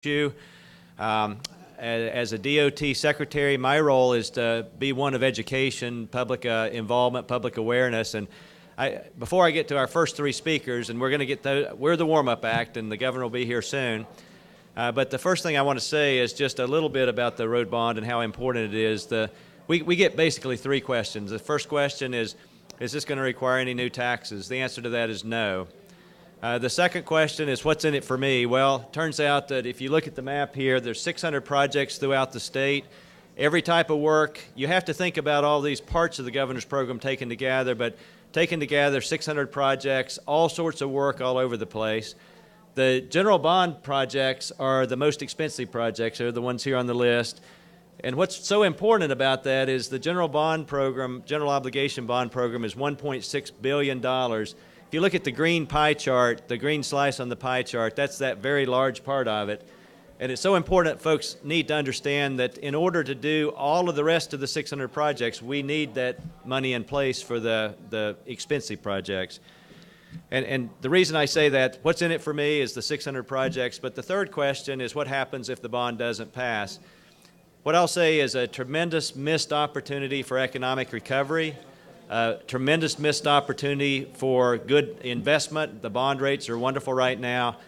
issue. As a DOT secretary, my role is to be one of education, public involvement, public awareness. And before I get to our first three speakers, and we're going to get we're the warm-up act, and the governor will be here soon. But the first thing I want to say is just a little bit about the road bond and how important it is. We get basically three questions. The first question is this going to require any new taxes? The answer to that is no. The second question is, what's in it for me? Well, it turns out that if you look at the map here, there's 600 projects throughout the state. Every type of work, you have to think about all these parts of the governor's program taken together, but taken together, 600 projects, all sorts of work all over the place. The general bond projects are the most expensive projects. They're the ones here on the list. And what's so important about that is the general bond program, general obligation bond program, is $1.6 billion. If you look at the green pie chart, the green slice on the pie chart, that's that very large part of it. And it's so important that folks need to understand that in order to do all of the rest of the 600 projects, we need that money in place for the expensive projects. And the reason I say that, what's in it for me is the 600 projects, but the third question is what happens if the bond doesn't pass? What I'll say is a tremendous missed opportunity for economic recovery. Tremendous missed opportunity for good investment. The bond rates are wonderful right now.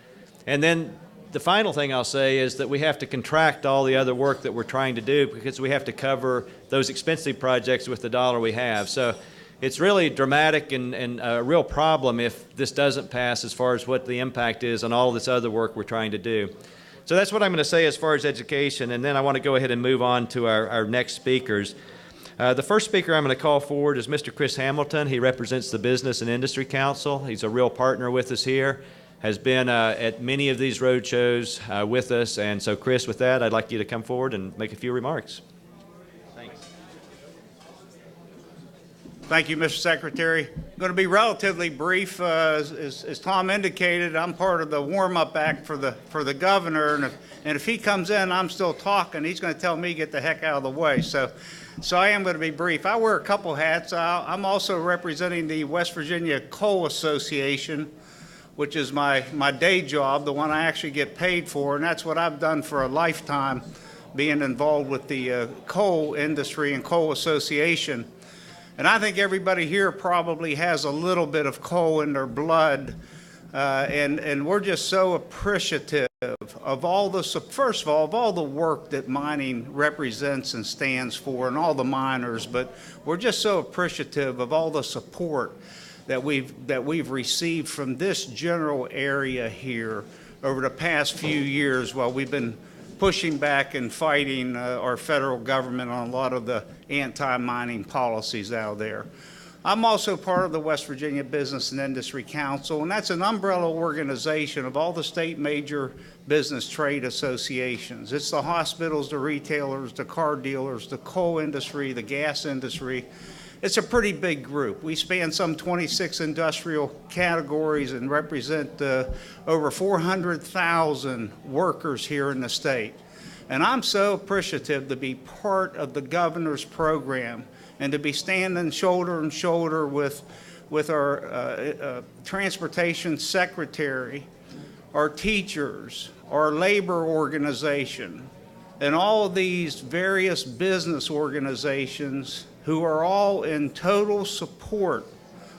And then the final thing I'll say is that we have to contract all the other work that we're trying to do because we have to cover those expensive projects with the dollar we have. So it's really dramatic and a real problem if this doesn't pass as far as what the impact is on all this other work we're trying to do. So that's what I'm going to say as far as education, and then I want to go ahead and move on to our next speakers. The first speaker I'm going to call forward is Mr. Chris Hamilton. He represents the Business and Industry Council. He's a real partner with us here, has been at many of these road shows with us. And so, Chris, with that, I'd like you to come forward and make a few remarks. Thanks. Thank you, Mr. Secretary. I'm going to be relatively brief. As Tom indicated, I'm part of the warm-up act for the governor, and if he comes in, I'm still talking, he's going to tell me to get the heck out of the way. So I am going to be brief. I wear a couple hats. I'm also representing the West Virginia Coal Association, which is my day job, the one I actually get paid for, and that's what I've done for a lifetime, being involved with the coal industry and coal association. And I think everybody here probably has a little bit of coal in their blood, and we're just so appreciative of all the, first of all, of all the work that mining represents and stands for, and all the miners, but we're just so appreciative of all the support that we've received from this general area here over the past few years while we've been pushing back and fighting our federal government on a lot of the anti-mining policies out there. I'm also part of the West Virginia Business and Industry Council, and that's an umbrella organization of all the state major business trade associations. It's the hospitals, the retailers, the car dealers, the coal industry, the gas industry. It's a pretty big group. We span some 26 industrial categories and represent over 400,000 workers here in the state. And I'm so appreciative to be part of the governor's program and to be standing shoulder and shoulder with our transportation secretary, our teachers, our labor organization, and all of these various business organizations who are all in total support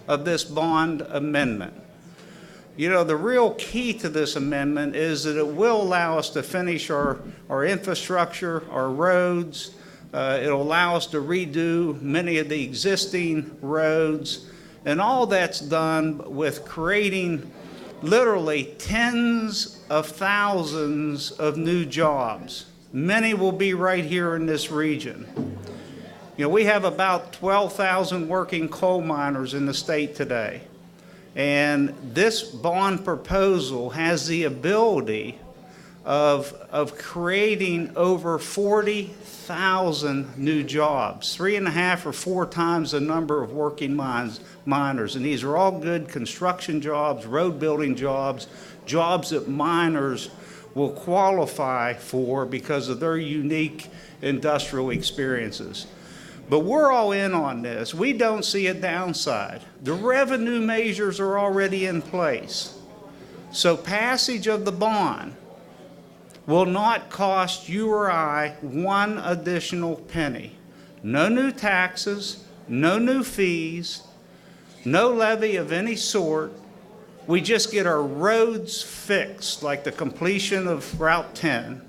of this bond amendment. You know, the real key to this amendment is that it will allow us to finish our infrastructure, our roads. It'll allow us to redo many of the existing roads, and all that's done with creating literally tens of thousands of new jobs. Many will be right here in this region. You know, we have about 12,000 working coal miners in the state today. And this bond proposal has the ability of creating over 40,000 new jobs, 3.5 or 4 times the number of working miners. And these are all good construction jobs, road building jobs, jobs that miners will qualify for because of their unique industrial experiences. But we're all in on this. We don't see a downside. The revenue measures are already in place. So passage of the bond will not cost you or I one additional penny. No new taxes, no new fees, no levy of any sort. We just get our roads fixed, like the completion of Route 10.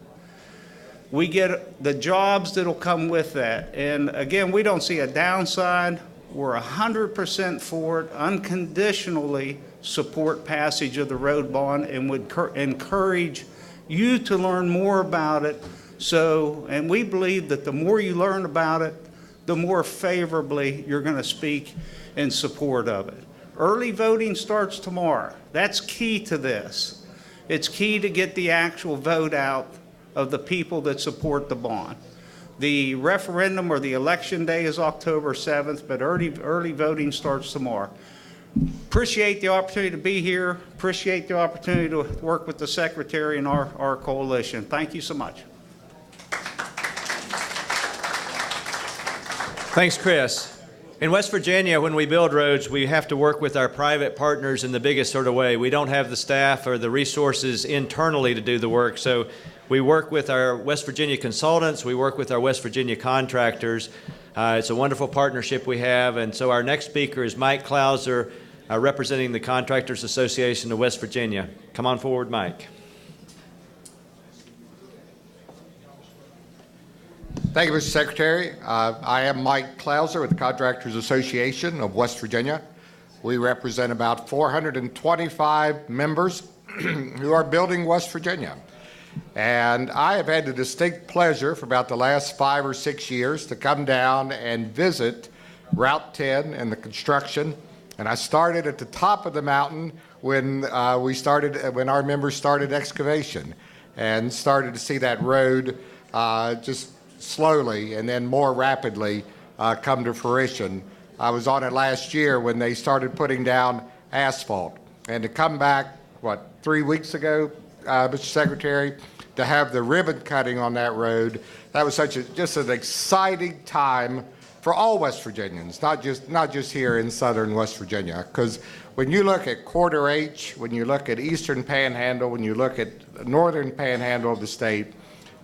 We get the jobs that'll come with that. And again, we don't see a downside. We're 100% for it, unconditionally support passage of the road bond, and would encourage you to learn more about it. And we believe that the more you learn about it, the more favorably you're going to speak in support of it. Early voting starts tomorrow. That's key to this. It's key to get the actual vote out of the people that support the bond. The referendum or the election day is October 7th, but early voting starts tomorrow. Appreciate the opportunity to be here. Appreciate the opportunity to work with the Secretary and our coalition. Thank you so much. Thanks, Chris. In West Virginia, when we build roads, we have to work with our private partners in the biggest sort of way. We don't have the staff or the resources internally to do the work, so we work with our West Virginia consultants, we work with our West Virginia contractors. It's a wonderful partnership we have, and so our next speaker is Mike Clauser, representing the Contractors Association of West Virginia. Come on forward, Mike. Thank you, Mr. Secretary. I am Mike Clauser with the Contractors Association of West Virginia. We represent about 425 members who are building West Virginia. And I have had the distinct pleasure for about the last 5 or 6 years to come down and visit Route 10 and the construction. And I started at the top of the mountain when our members started excavation and started to see that road just slowly and then more rapidly come to fruition. I was on it last year when they started putting down asphalt. And to come back, 3 weeks ago, Mr. Secretary, to have the ribbon cutting on that road, that was just an exciting time for all West Virginians, not just here in southern West Virginia. Because when you look at Quarter H, when you look at Eastern Panhandle, when you look at Northern Panhandle of the state,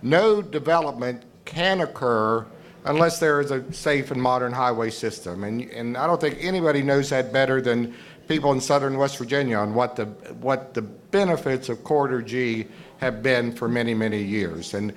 no development can occur unless there is a safe and modern highway system. And I don't think anybody knows that better than people in southern West Virginia on what the benefits of Corridor G have been for many, many years. And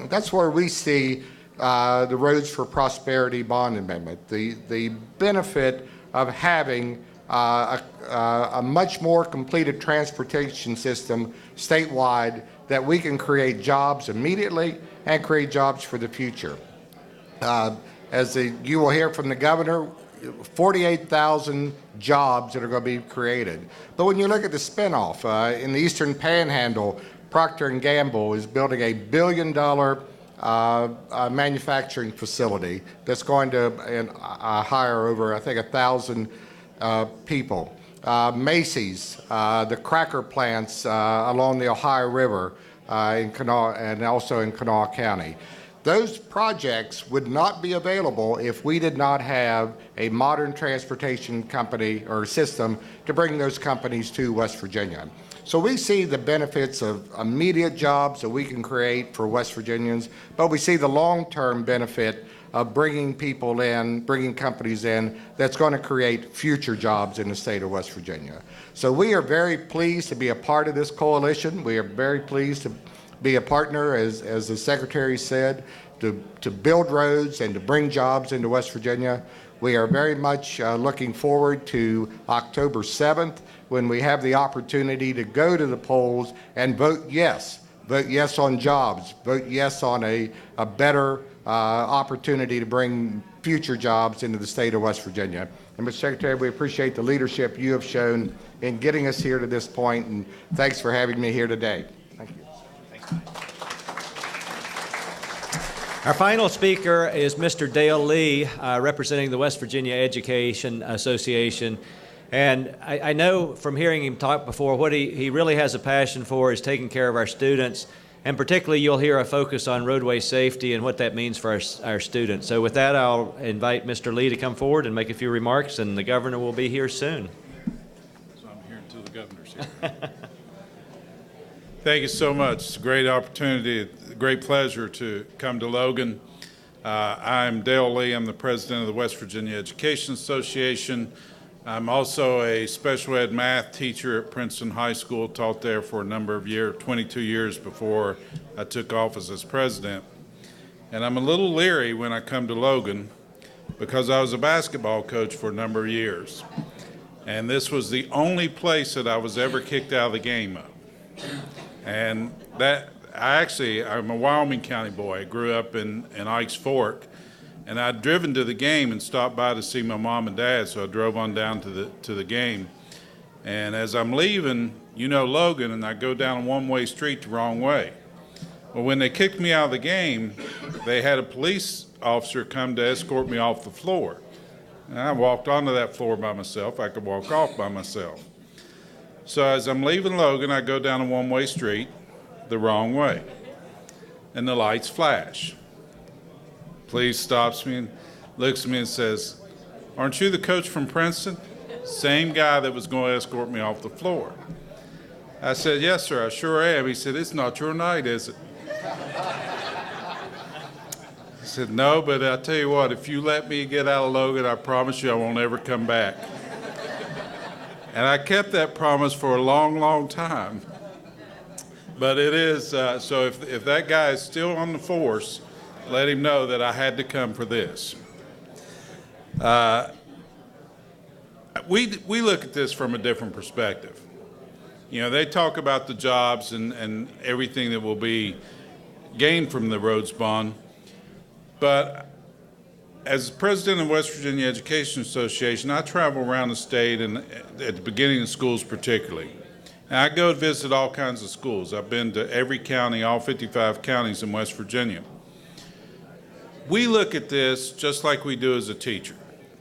that's where we see the Roads for Prosperity bond amendment, the benefit of having a much more completed transportation system statewide that we can create jobs immediately and create jobs for the future. You will hear from the governor, 48,000 jobs that are going to be created. But when you look at the spinoff, in the Eastern Panhandle, Procter & Gamble is building a $1 billion manufacturing facility that's going to hire over, I think, 1,000 people. Macy's, the cracker plants along the Ohio River in Kanawha, and also in Kanawha County. Those projects would not be available if we did not have a modern transportation company or system to bring those companies to West Virginia. So we see the benefits of immediate jobs that we can create for West Virginians, but we see the long-term benefit of bringing people in, bringing companies in, that's going to create future jobs in the state of West Virginia. So we are very pleased to be a part of this coalition. We are very pleased to be a partner, as the Secretary said, to build roads and to bring jobs into West Virginia. We are very much looking forward to October 7th, when we have the opportunity to go to the polls and vote yes. Vote yes on jobs. Vote yes on a better opportunity to bring future jobs into the state of West Virginia. And Mr. Secretary, we appreciate the leadership you have shown in getting us here to this point, and thanks for having me here today. Thank you. Our final speaker is Mr. Dale Lee, representing the West Virginia Education Association. And I know from hearing him talk before, what he really has a passion for is taking care of our students. And particularly, you'll hear a focus on roadway safety and what that means for our students. So with that, I'll invite Mr. Lee to come forward and make a few remarks, and the governor will be here soon. So I'm here until the governor's here. Thank you so much. It's a great opportunity, a great pleasure to come to Logan. I'm Dale Lee. I'm the president of the West Virginia Education Association. I'm also a special ed math teacher at Princeton High School, taught there for a number of years, 22 years before I took office as president. And I'm a little leery when I come to Logan because I was a basketball coach for a number of years. And this was the only place that I was ever kicked out of the game of. And I'm a Wyoming County boy. I grew up in Ike's Fork, and I'd driven to the game and stopped by to see my mom and dad, so I drove on down to the game. And as I'm leaving, Logan, and I go down a one-way street the wrong way. Well, when they kicked me out of the game, they had a police officer come to escort me off the floor. And I walked onto that floor by myself. I could walk off by myself. So as I'm leaving Logan, I go down a one-way street the wrong way, and the lights flash. Police stops me and looks at me and says, "Aren't you the coach from Princeton?" Same guy that was going to escort me off the floor. I said, "Yes, sir, I sure am." He said, "It's not your night, is it?" I said, "No, but I tell you what, if you let me get out of Logan, I promise you I won't ever come back." And I kept that promise for a long, long time. But it is, so if that guy is still on the force, let him know that I had to come for this. We look at this from a different perspective. They talk about the jobs and everything that will be gained from the roads bond. But as president of the West Virginia Education Association, I travel around the state and at the beginning of schools particularly. And I go visit all kinds of schools. I've been to every county, all 55 counties in West Virginia. We look at this just like we do as a teacher.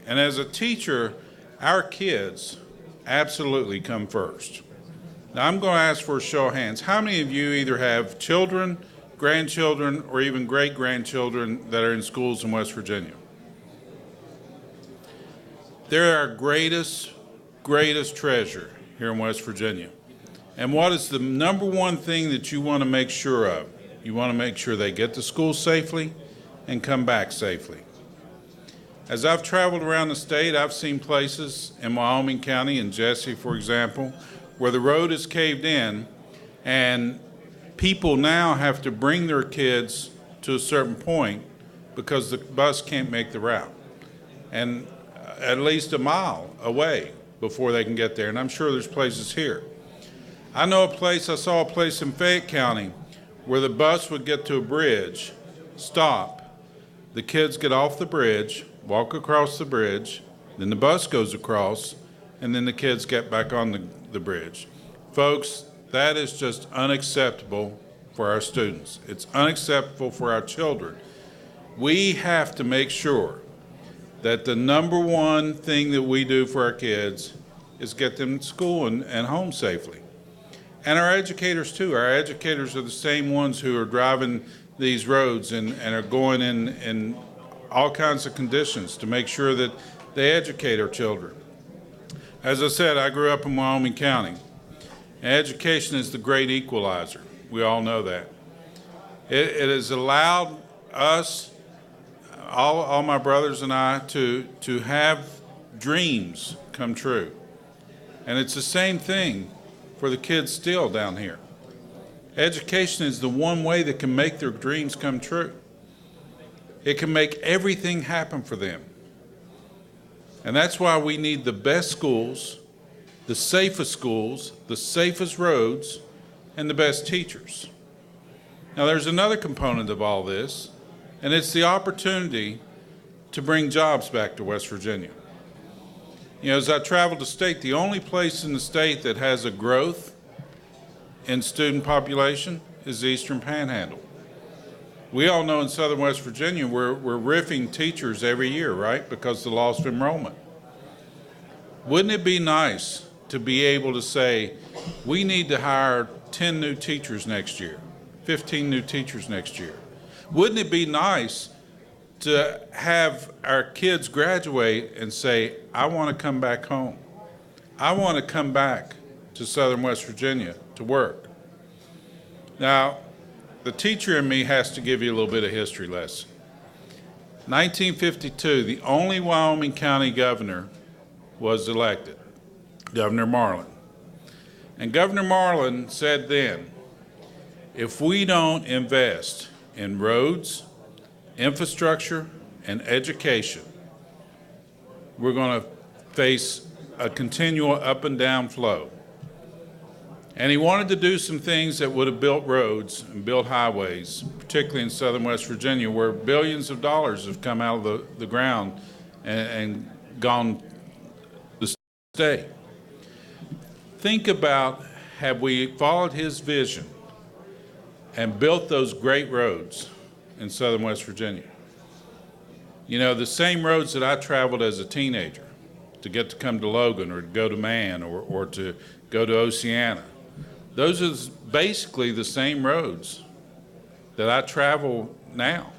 And as a teacher, our kids absolutely come first. Now I'm going to ask for a show of hands. How many of you either have children, grandchildren, or even great-grandchildren that are in schools in West Virginia? They're our greatest treasure here in West Virginia. And what is the number one thing that you want to make sure of? You want to make sure they get to school safely and come back safely. As I've traveled around the state, I've seen places in Wyoming County, in Jesse, for example, where the road is caved in and people now have to bring their kids to a certain point because the bus can't make the route. And at least a mile away before they can get there. And I'm sure there's places here. I saw a place in Fayette County where the bus would get to a bridge, stop, the kids get off the bridge, walk across the bridge, then the bus goes across, and then the kids get back on the bridge. Folks, that is just unacceptable for our students. It's unacceptable for our children. We have to make sure that the number one thing that we do for our kids is get them to school and home safely. And our educators too. Our educators are the same ones who are driving these roads and are going in all kinds of conditions to make sure that they educate our children. As I said, I grew up in Wyoming County. And education is the great equalizer. We all know that. It has allowed us, all my brothers and I, to have dreams come true. And it's the same thing for the kids still down here. Education is the one way that can make their dreams come true. It can make everything happen for them. And that's why we need the best schools, the safest roads, and the best teachers. Now there's another component of all this, and it's the opportunity to bring jobs back to West Virginia. As I traveled the state, the only place in the state that has a growth in student population is the Eastern Panhandle. We all know in Southern West Virginia we're riffing teachers every year, right, because of the loss of enrollment. Wouldn't it be nice to be able to say, we need to hire 10 new teachers next year, 15 new teachers next year? Wouldn't it be nice to have our kids graduate and say, I want to come back home. I want to come back to Southern West Virginia to work. Now, the teacher in me has to give you a little bit of history lesson. 1952, the only Wyoming County governor was elected, Governor Marlin. And Governor Marlin said then, if we don't invest in roads, infrastructure, and education, we're going to face a continual up and down flow. And he wanted to do some things that would have built roads and built highways, particularly in southern West Virginia, where billions of dollars have come out of the ground and gone the state. Think about, have we followed his vision and built those great roads in southern West Virginia? You know, the same roads that I traveled as a teenager to get to come to Logan or to go to Man or to go to Oceana. Those are basically the same roads that I travel now.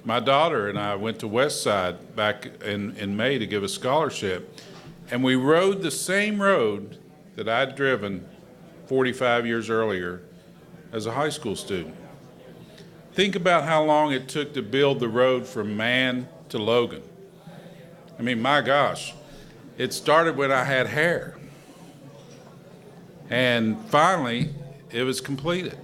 My daughter and I went to Westside back in May to give a scholarship, and we rode the same road that I'd driven 45 years earlier as a high school student. Think about how long it took to build the road from Man to Logan. I mean, my gosh, it started when I had hair. And finally, it was completed.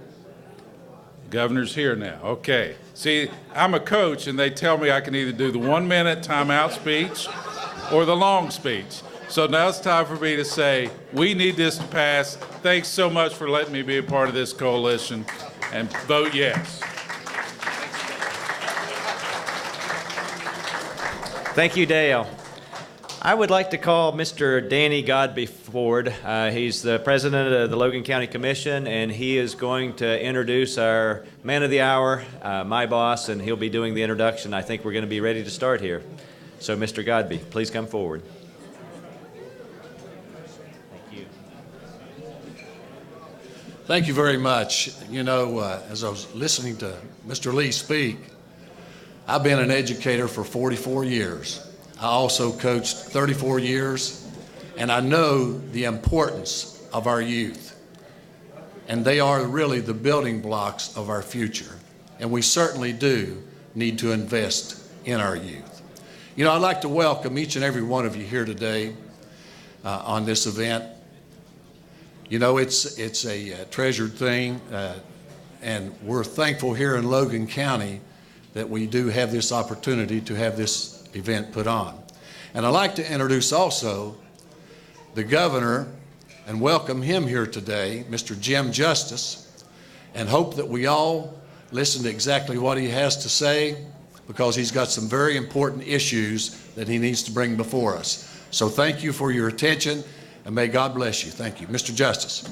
Governor's here now. Okay. See, I'm a coach, and they tell me I can either do the 1-minute timeout speech or the long speech. So now it's time for me to say, we need this to pass. Thanks so much for letting me be a part of this coalition, and vote yes. Thank you, Dale. I would like to call Mr. Danny Godby forward. He's the president of the Logan County Commission, and he is going to introduce our man of the hour, my boss, and he'll be doing the introduction. I think we're going to be ready to start here. So, Mr. Godby, please come forward. Thank you. Thank you very much. You know, as I was listening to Mr. Lee speak, I've been an educator for 44 years. I also coached 34 years, and I know the importance of our youth. And they are really the building blocks of our future. And we certainly do need to invest in our youth. You know, I'd like to welcome each and every one of you here today on this event. You know, it's a treasured thing, and we're thankful here in Logan County that we do have this opportunity to have this event put on. And I'd like to introduce also the governor and welcome him here today, Mr. Jim Justice, and hope that we all listen to exactly what he has to say, because he's got some very important issues that he needs to bring before us. So thank you for your attention, and may God bless you. Thank you. Mr. Justice.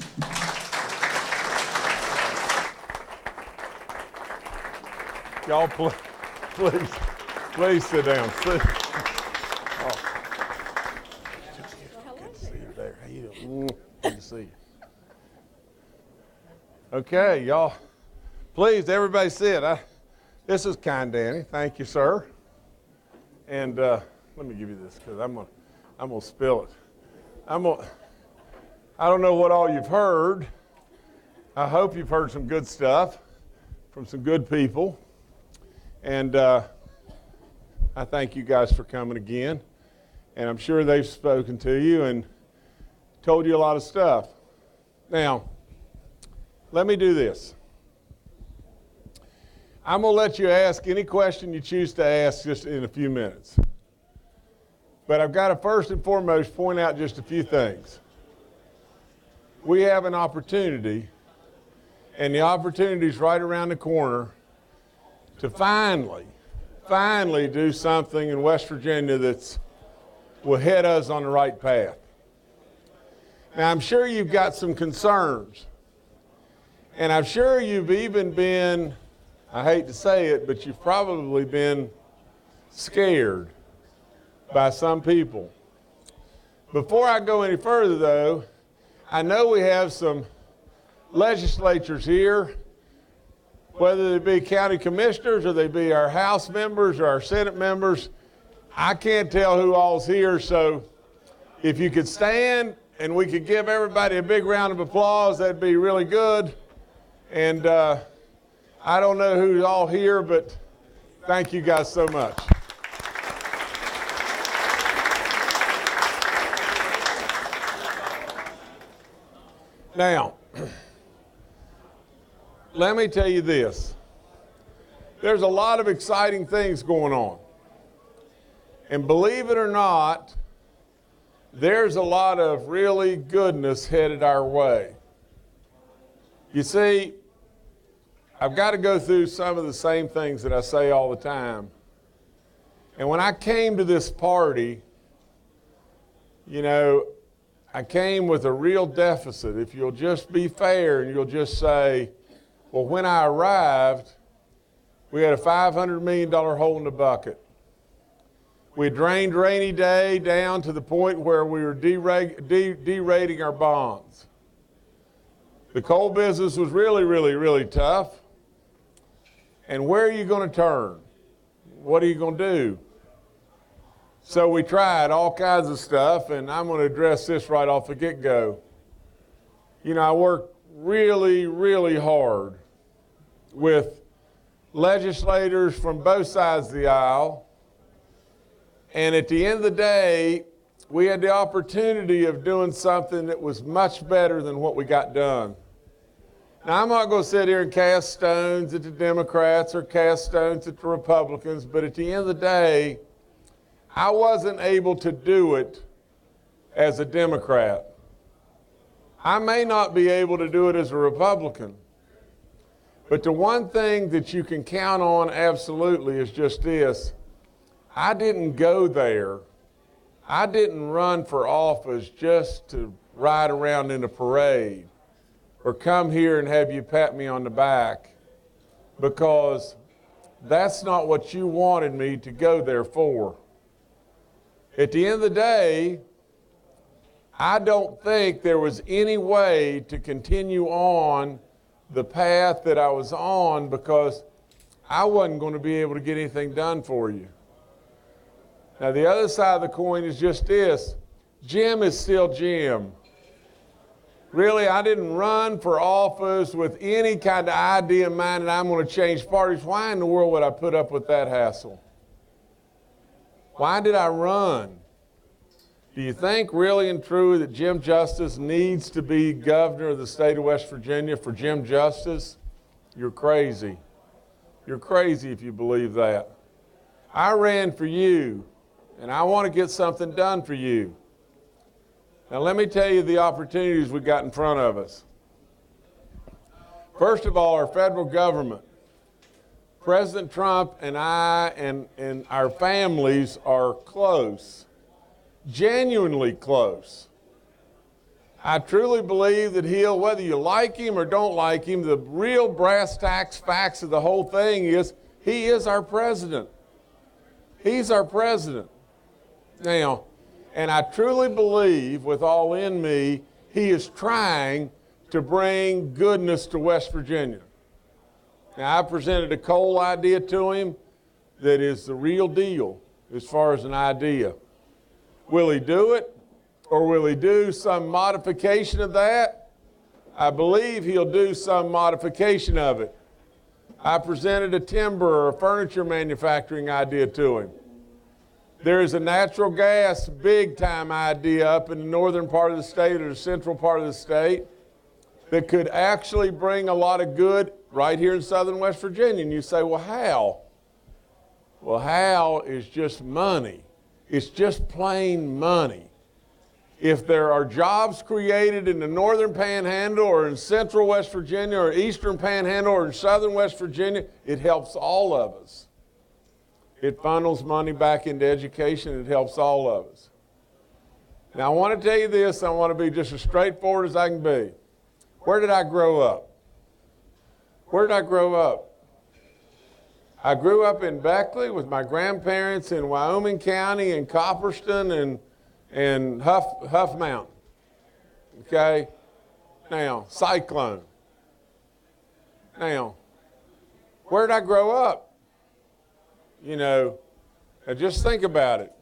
Y'all, please sit down. Sit. Oh. Good to see you there. How you doing? Good to see you. Okay, y'all. Please, everybody sit. This is kind, Danny. Thank you, sir. And let me give you this, because I'm gonna spill it. I don't know what all you've heard. I hope you've heard some good stuff from some good people. And I thank you guys for coming again. And I'm sure they've spoken to you and told you a lot of stuff. Now, let me do this. I'm going to let you ask any question you choose to ask just in a few minutes. But I've got to first and foremost point out just a few things. We have an opportunity, and the opportunity is right around the corner, to finally do something in West Virginia that will head us on the right path. Now, I'm sure you've got some concerns, and I'm sure you've even been, I hate to say it, but you've probably been scared by some people. Before I go any further, though, I know we have some legislatures here, whether they be county commissioners or they be our House members or our Senate members. I can't tell who all's here, so if you could stand and we could give everybody a big round of applause, that'd be really good. And I don't know who's all here, but thank you guys so much. Now, let me tell you this. There's a lot of exciting things going on. And believe it or not, there's a lot of really goodness headed our way. You see, I've got to go through some of the same things that I say all the time. And when I came to this party, you know, I came with a real deficit. If you'll just be fair and you'll just say, well, when I arrived, we had a $500 million hole in the bucket. We drained Rainy Day down to the point where we were derating our bonds. The coal business was really, really, really tough. And where are you going to turn? What are you going to do? So we tried all kinds of stuff, and I'm going to address this right off the get-go. You know, I worked really, really hard with legislators from both sides of the aisle. And at the end of the day, we had the opportunity of doing something that was much better than what we got done. Now, I'm not going to sit here and cast stones at the Democrats or cast stones at the Republicans, but at the end of the day, I wasn't able to do it as a Democrat. I may not be able to do it as a Republican. But the one thing that you can count on absolutely is just this. I didn't go there. I didn't run for office just to ride around in a parade or come here and have you pat me on the back, because that's not what you wanted me to go there for. At the end of the day, I don't think there was any way to continue on the path that I was on, because I wasn't going to be able to get anything done for you. Now, the other side of the coin is just this. Jim is still Jim. Really, I didn't run for office with any kind of idea in mind that I'm going to change parties. Why in the world would I put up with that hassle? Why did I run? Do you think really and truly that Jim Justice needs to be governor of the state of West Virginia for Jim Justice? You're crazy. You're crazy if you believe that. I ran for you, and I want to get something done for you. Now, let me tell you the opportunities we got in front of us. First of all, our federal government. President Trump and I and our families are close, genuinely close. I truly believe that he'll, whether you like him or don't like him, the real brass tacks facts of the whole thing is he is our president. He's our president. Now, and I truly believe with all in me, he is trying to bring goodness to West Virginia. Now, I presented a coal idea to him that is the real deal as far as an idea. Will he do it, or will he do some modification of that? I believe he'll do some modification of it. I presented a timber or furniture manufacturing idea to him. There is a natural gas big-time idea up in the northern part of the state or the central part of the state that could actually bring a lot of good right here in southern West Virginia. And you say, well, how? Well, how is just money. It's just plain money. If there are jobs created in the northern panhandle or in central West Virginia or eastern panhandle or in southern West Virginia, it helps all of us. It funnels money back into education. It helps all of us. Now, I want to tell you this. I want to be just as straightforward as I can be. Where did I grow up? Where did I grow up? I grew up in Beckley with my grandparents in Wyoming County and Copperston and Huff Mountain. Okay? Now, Cyclone. Now, where did I grow up? You know, now just think about it.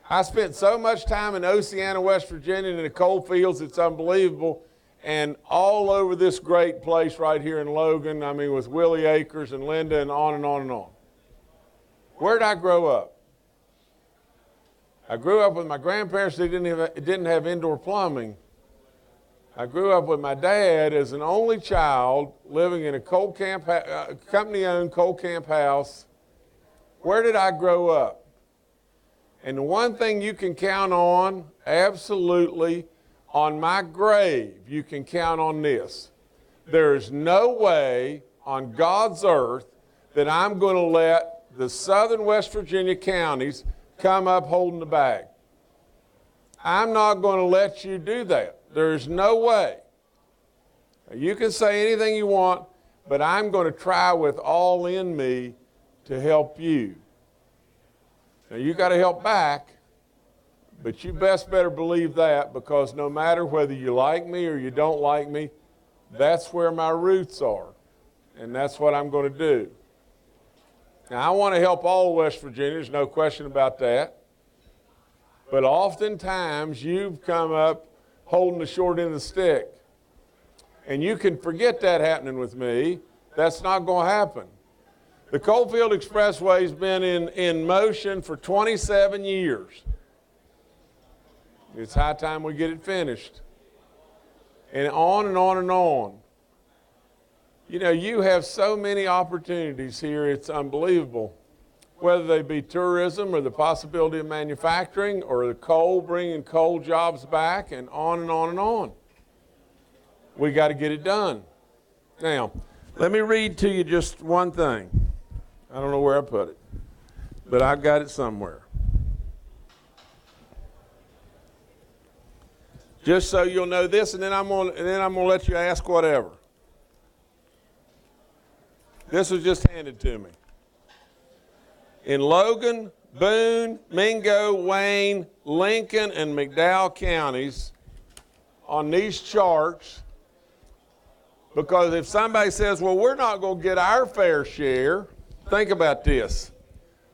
I spent so much time in Oceana, West Virginia in the coal fields, it's unbelievable. and all over this great place right here in Logan, I mean, with Willie Acres and Linda and on and on and on. Where did I grow up? I grew up with my grandparents. They didn't have indoor plumbing. I grew up with my dad as an only child living in a company-owned coal camp house. Where did I grow up? And the one thing you can count on, absolutely, on my grave, you can count on this. There is no way on God's earth that I'm going to let the southern West Virginia counties come up holding the bag. I'm not going to let you do that. There's no way. You can say anything you want, but I'm going to try with all in me to help you. Now, you got to help back, but you best better believe that, because no matter whether you like me or you don't like me, that's where my roots are, and that's what I'm going to do. Now, I want to help all West Virginians, no question about that, but oftentimes you've come up holding the short end of the stick, and you can forget that happening with me. That's not going to happen. The Coalfield Expressway's been in motion for 27 years. It's high time we get it finished. And on and on and on. You know, you have so many opportunities here, it's unbelievable. Whether they be tourism or the possibility of manufacturing or the coal, bringing coal jobs back, and on and on and on. We got to get it done. Now, let me read to you just one thing. I don't know where I put it, but I've got it somewhere. Just so you'll know this, and then I'm gonna let you ask whatever. This was just handed to me. In Logan, Boone, Mingo, Wayne, Lincoln, and McDowell counties, on these charts, because if somebody says, well, we're not going to get our fair share, think about this.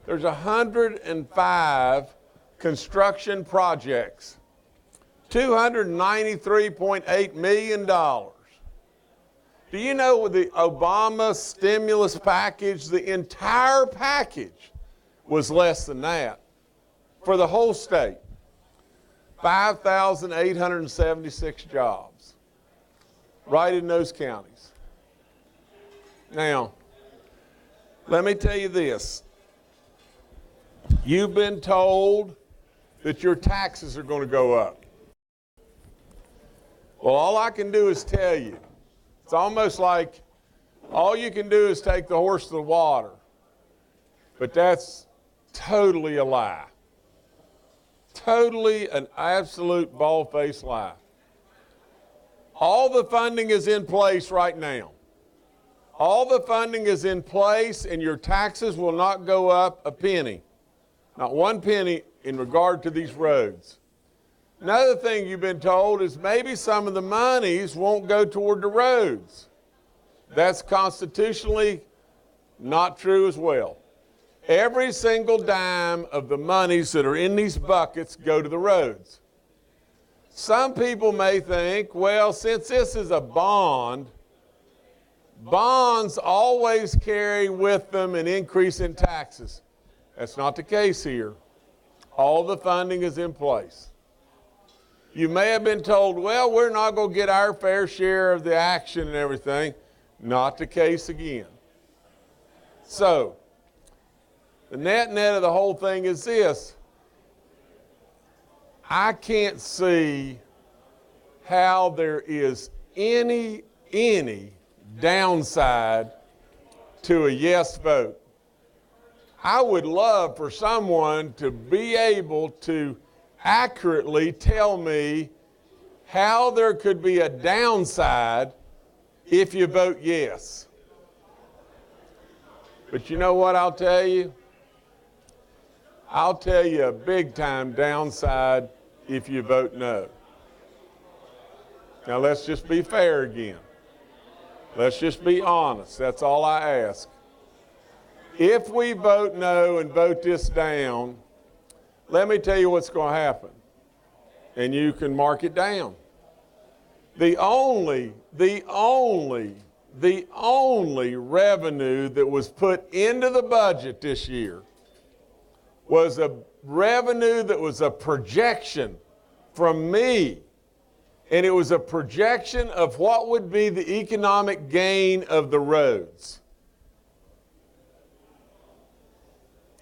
There's 105 construction projects, $293.8 million. Do you know with the Obama stimulus package, the entire package was less than that for the whole state? 5,876 jobs right in those counties. Now, let me tell you this. You've been told that your taxes are going to go up. Well, all I can do is tell you. It's almost like all you can do is take the horse to the water. But that's totally a lie. Totally an absolute bald-faced lie. All the funding is in place right now. All the funding is in place, and your taxes will not go up a penny. Not one penny in regard to these roads. Another thing you've been told is maybe some of the monies won't go toward the roads. That's constitutionally not true as well. Every single dime of the monies that are in these buckets go to the roads. Some people may think, well, since this is a bond, bonds always carry with them an increase in taxes. That's not the case here. All the funding is in place. You may have been told, well, we're not going to get our fair share of the action and everything. Not the case again. So, the net of the whole thing is this. I can't see how there is any downside to a yes vote. I would love for someone to be able to accurately tell me how there could be a downside if you vote yes. But you know what I'll tell you? I'll tell you a big time downside if you vote no. Now let's just be fair again. Let's just be honest. That's all I ask. If we vote no and vote this down, let me tell you what's going to happen. And you can mark it down. The only revenue that was put into the budget this year was a revenue that was a projection from me. And it was a projection of what would be the economic gain of the roads.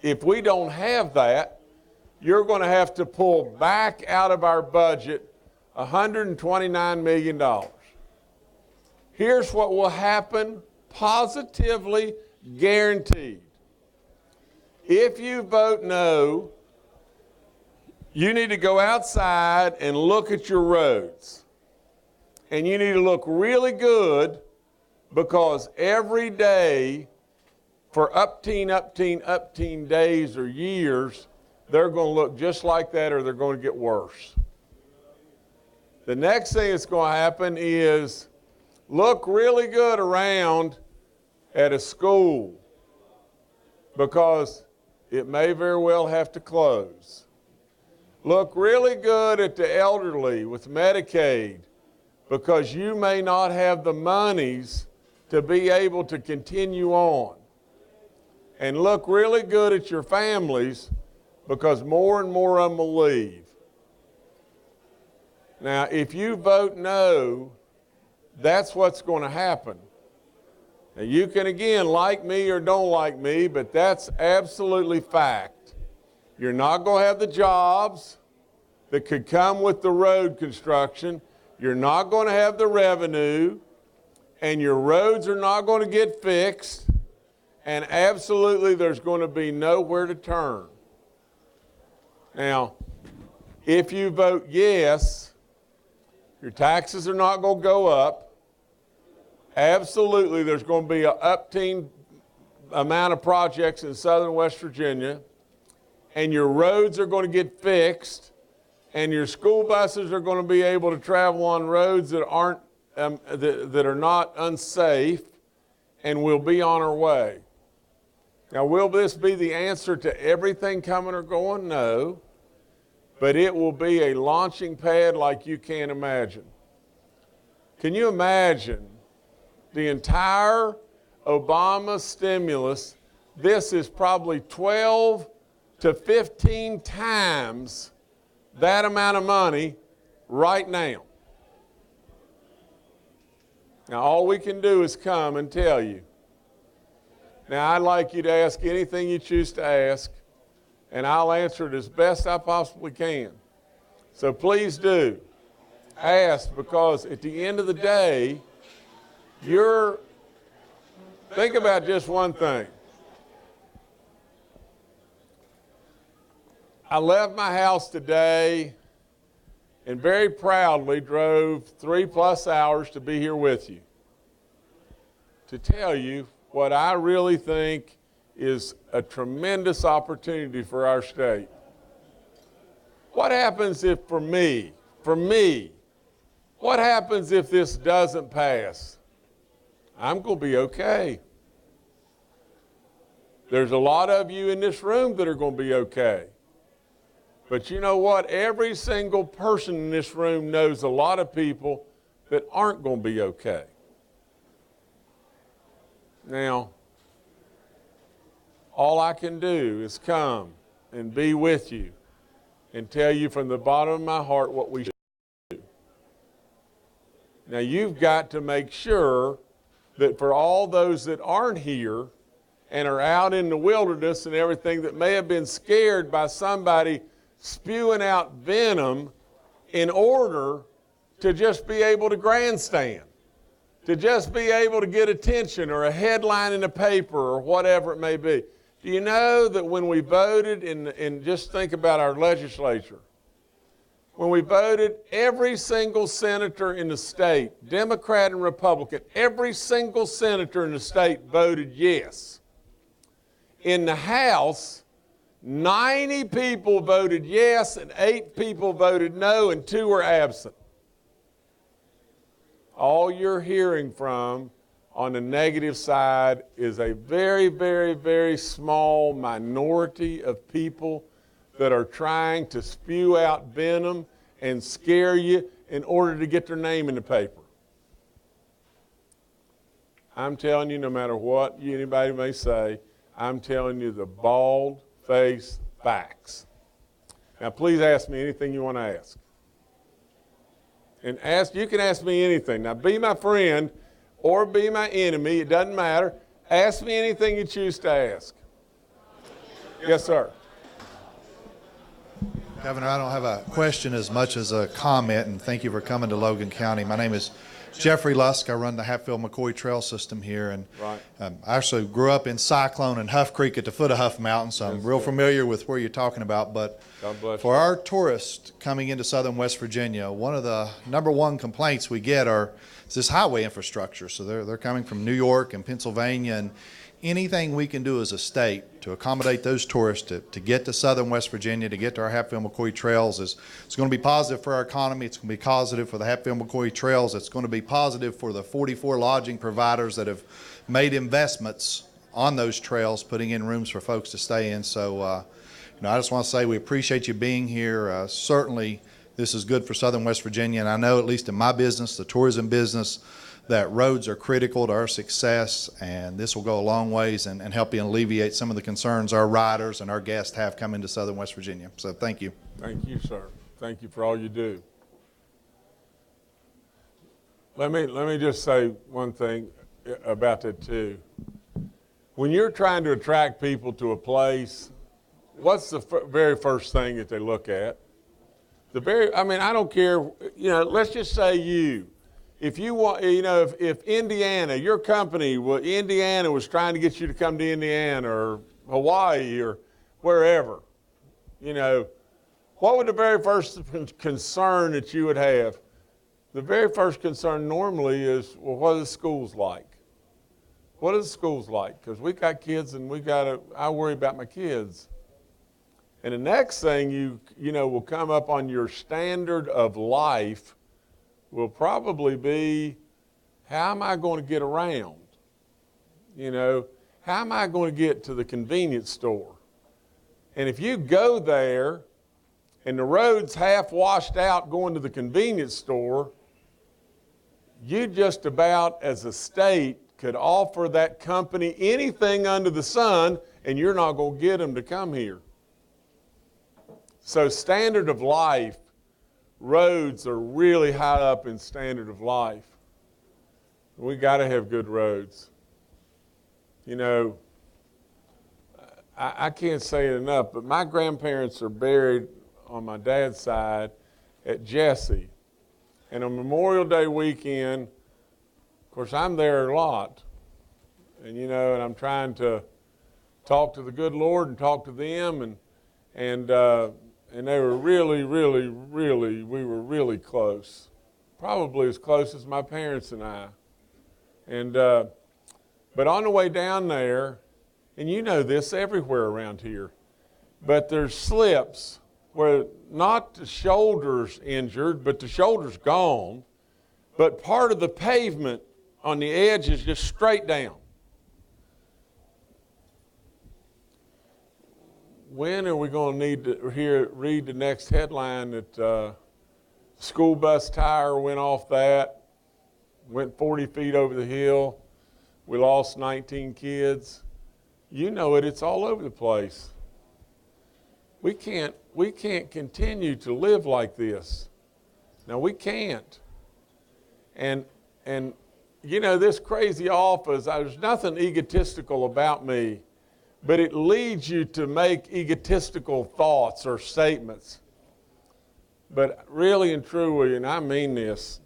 If we don't have that, you're going to have to pull back out of our budget $129 million. Here's what will happen, positively guaranteed. If you vote no, you need to go outside and look at your roads. And you need to look really good, because every day for up teen days or years, they're going to look just like that, or they're going to get worse. The next thing that's going to happen is look really good around at a school, because it may very well have to close. Look really good at the elderly with Medicaid, because you may not have the monies to be able to continue on. And look really good at your families, because more and more of them will leave. Now, if you vote no, that's what's going to happen. Now, you can, again, like me or don't like me, but that's absolutely fact. You're not going to have the jobs that could come with the road construction. You're not going to have the revenue, and your roads are not going to get fixed, and absolutely there's going to be nowhere to turn. Now, if you vote yes, your taxes are not going to go up. Absolutely, there's going to be an up-teen amount of projects in southern West Virginia, and your roads are going to get fixed, and your school buses are going to be able to travel on roads that aren't that are not unsafe, and we'll be on our way. Now, will this be the answer to everything coming or going? No. But it will be a launching pad like you can't imagine. Can you imagine the entire Obama stimulus? This is probably 12 to 15 times that amount of money right now. Now, all we can do is come and tell you. Now, I'd like you to ask anything you choose to ask, and I'll answer it as best I possibly can. So please do ask, because at the end of the day, think about just one thing. I left my house today and very proudly drove 3+ hours to be here with you to tell you what I really think is a tremendous opportunity for our state. What happens if, for me, what happens if this doesn't pass? I'm going to be okay. There's a lot of you in this room that are going to be okay. But you know what? Every single person in this room knows a lot of people that aren't going to be okay. Now, all I can do is come and be with you and tell you from the bottom of my heart what we should do. Now, you've got to make sure that for all those that aren't here and are out in the wilderness and everything, that may have been scared by somebody spewing out venom in order to just be able to grandstand, to just be able to get attention or a headline in the paper or whatever it may be. Do you know that when we voted, and just think about our legislature, when we voted, every single senator in the state, Democrat and Republican, every single senator in the state voted yes. In the House, 90 people voted yes and 8 people voted no and 2 were absent. All you're hearing from on the negative side is a very, very, very small minority of people that are trying to spew out venom and scare you in order to get their name in the paper. I'm telling you, no matter what anybody may say, I'm telling you the bald-faced facts. Now, please ask me anything you want to ask. And you can ask me anything. Now, be my friend or be my enemy, it doesn't matter. Ask me anything you choose to ask. Yes, sir. Governor, I don't have a question as much as a comment, and thank you for coming to Logan County. My name is Jeffrey Lusk. I run the Hatfield-McCoy Trail System here, and Right. I actually grew up in Cyclone and Huff Creek at the foot of Huff Mountain, so I'm Yes, real sir. familiar with where you're talking about. But God bless for you. our tourists coming into southern West Virginia, one of the number one complaints we get is this highway infrastructure. So they're coming from New York and Pennsylvania, and anything we can do as a state to accommodate those tourists to get to southern West Virginia, to get to our Hatfield-McCoy trails it's going to be positive for our economy. It's going to be positive for the Hatfield-McCoy trails. It's going to be positive for the 44 lodging providers that have made investments on those trails, putting in rooms for folks to stay in. So, I just want to say we appreciate you being here. Certainly, this is good for southern West Virginia, and I know, at least in my business, the tourism business, that roads are critical to our success, and this will go a long ways and help you alleviate some of the concerns our riders and our guests have coming to southern West Virginia. So thank you. Thank you, sir. Thank you for all you do. Let me just say one thing about that too. When you're trying to attract people to a place, what's the very first thing that they look at? I don't care, let's just say you. If you want, if Indiana, your company, Indiana was trying to get you to come to Indiana or Hawaii or wherever, what would the very first concern that you would have? The very first concern normally is, well, what are the schools like? What are the schools like? Because we got kids and I worry about my kids. And the next thing will come up on your standard of life will probably be, how am I going to get around? How am I going to get to the convenience store? And if you go there and the road's half washed out going to the convenience store, you just about as a state could offer that company anything under the sun, and you're not going to get them to come here. So standard of life, roads are really high up in standard of life. We got to have good roads. I can't say it enough, but my grandparents are buried on my dad's side at Jesse. And on Memorial Day weekend, of course, I'm there a lot. And, and I'm trying to talk to the good Lord and talk to them. And they were really, we were really close. Probably as close as my parents and I. And, but on the way down there, and you know this everywhere around here, but there's slips where not the shoulder's injured, but the shoulder's gone, but part of the pavement on the edge is just straight down. When are we going to need to read the next headline that school bus tire went off that, went 40 feet over the hill, we lost 19 kids? You know it, it's all over the place. We can't continue to live like this. Now we can't. And this crazy office, there's nothing egotistical about me, but it leads you to make egotistical thoughts or statements. But really and truly, and I mean this,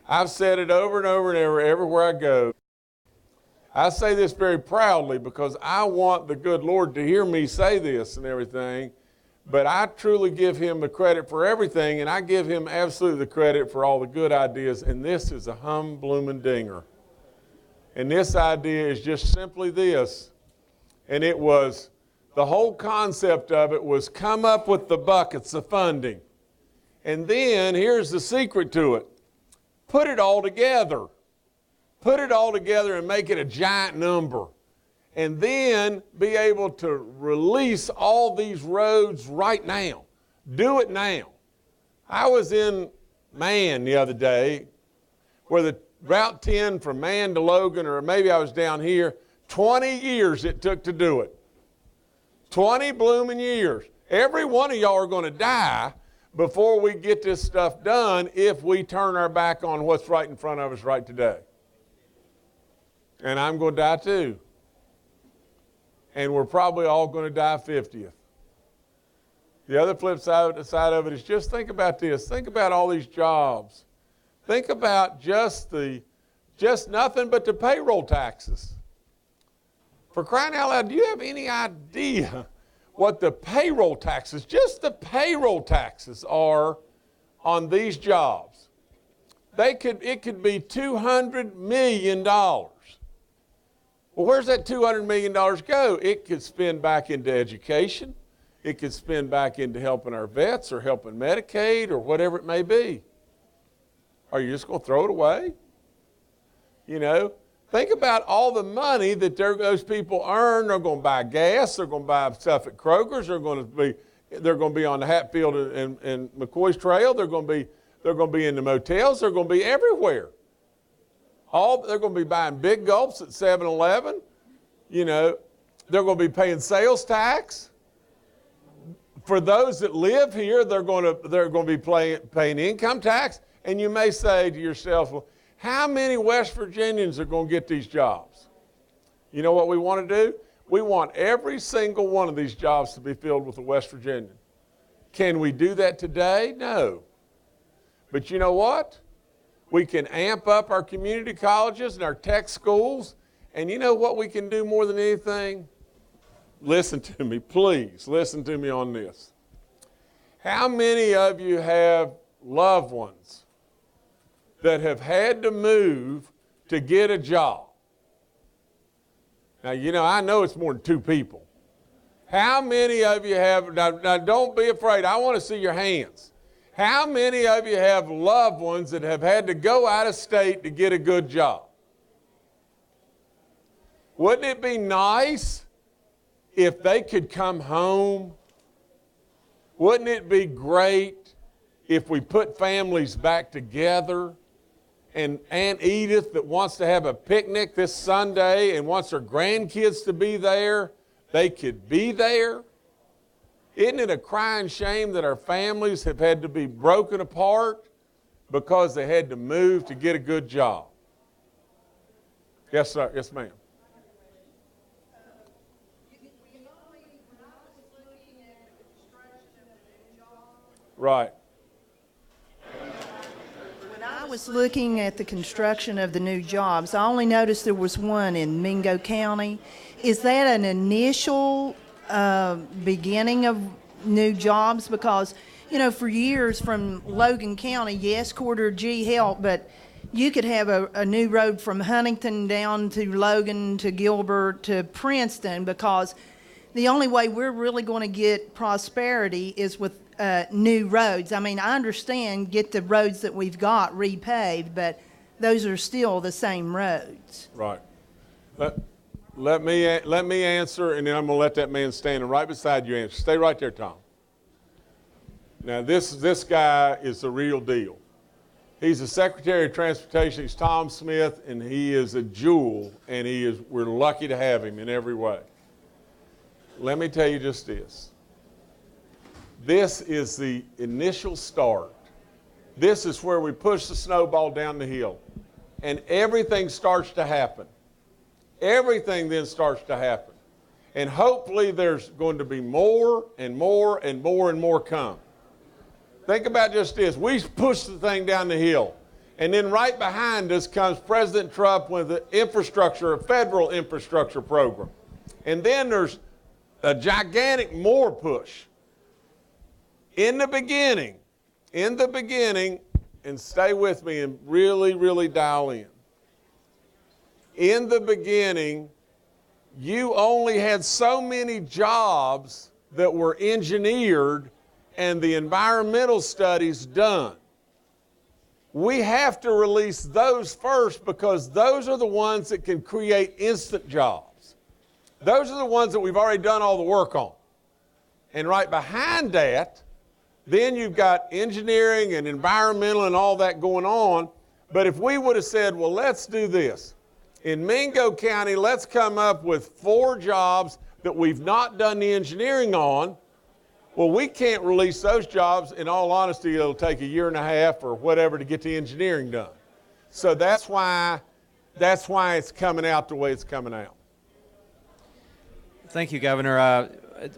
I've said it over and over and over, everywhere I go. I say this very proudly because I want the good Lord to hear me say this and everything, but I truly give him the credit for everything, and I give him absolutely the credit for all the good ideas, and this is a bloomin' dinger. And this idea is just simply this, and it was, the whole concept of it was come up with the buckets of funding. And then, here's the secret to it, put it all together. Put it all together and make it a giant number. And then be able to release all these roads right now. Do it now. I was in Man the other day where the Route 10 from Man to Logan, or maybe I was down here, 20 years it took to do it. 20 blooming years. Every one of y'all are going to die before we get this stuff done if we turn our back on what's right in front of us right today. And I'm going to die too. And we're probably all going to die 50th. The other flip side of it is just think about this. Think about all these jobs. Think about just nothing but the payroll taxes. For crying out loud, do you have any idea what the payroll taxes, just the payroll taxes are on these jobs? It could be $200 million. Well, where's that $200 million go? It could spend back into education. It could spend back into helping our vets or helping Medicaid or whatever it may be. Are you just going to throw it away? You know, think about all the money that those people earn. They're going to buy gas. They're going to buy stuff at Kroger's. They're going to be on the Hatfield and McCoy's Trail. They're going to be in the motels. They're going to be everywhere. They're going to be buying big gulps at 7-Eleven. You know, they're going to be paying sales tax. For those that live here, they're going to be paying income tax. And you may say to yourself, well, how many West Virginians are going to get these jobs? You know what we want to do? We want every single one of these jobs to be filled with a West Virginian. Can we do that today? No. But you know what? We can amp up our community colleges and our tech schools. And you know what we can do more than anything? Listen to me, please. Listen to me on this. How many of you have loved ones that have had to move to get a job? Now, you know, I know it's more than 2 people. How many of you have, now don't be afraid, I want to see your hands. How many of you have loved ones that have had to go out of state to get a good job? Wouldn't it be nice if they could come home? Wouldn't it be great if we put families back together? And Aunt Edith that wants to have a picnic this Sunday and wants her grandkids to be there, they could be there. Isn't it a crying shame that our families have had to be broken apart because they had to move to get a good job? Yes, sir. Yes, ma'am. Right. When I was looking at the construction of the new jobs, I only noticed there was one in Mingo County. Is that an initial beginning of new jobs? Because, you know, for years from Logan County, yes, Corridor G helped, but you could have a new road from Huntington down to Logan to Gilbert to Princeton, because the only way we're really going to get prosperity is with new roads. I mean, I understand get the roads that we've got repaved, but those are still the same roads. Right. Let me answer, and then I'm going to let that man standing right beside you answer. Stay right there, Tom. Now, this guy is the real deal. He's the Secretary of Transportation. He's Tom Smith, and he is a jewel, and we're lucky to have him in every way. Let me tell you just this. This is the initial start. This is where we push the snowball down the hill, and everything starts to happen. Everything then starts to happen. And hopefully there's going to be more and more and more and more come. Think about just this. We push the thing down the hill, and then right behind us comes President Trump with a federal infrastructure program. And then there's a gigantic more push. In the beginning, and stay with me and really, really dial in. In the beginning, you only had so many jobs that were engineered and the environmental studies done. We have to release those first because those are the ones that can create instant jobs. Those are the ones that we've already done all the work on. And right behind that, Then you've got engineering and environmental and all that going on. But if we would have said, well, let's do this. In Mingo County, let's come up with 4 jobs that we've not done the engineering on. Well, we can't release those jobs. In all honesty, it'll take a year and a half or whatever to get the engineering done. So that's why it's coming out the way it's coming out. Thank you, Governor.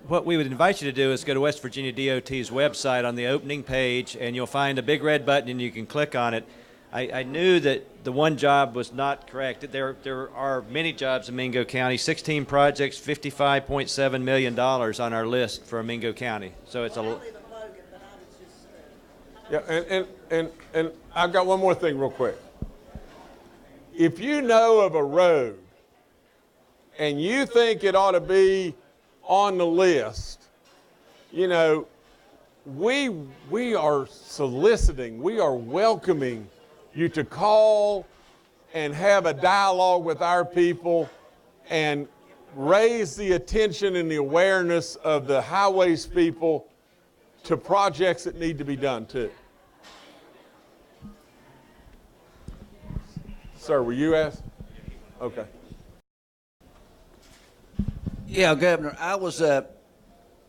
What we would invite you to do is go to West Virginia DOT's website on the opening page, and you'll find a big red button, and you can click on it. I knew that the one job was not correct. There are many jobs in Mingo County, 16 projects, $55.7 million on our list for Mingo County. So it's a... Yeah, and I've got one more thing real quick. If you know of a road and you think it ought to be on the list, you know, we are soliciting, we are welcoming you to call and have a dialogue with our people and raise the attention and the awareness of the highways people to projects that need to be done too. Sir, were you asked? Okay. Yeah, Governor, I was,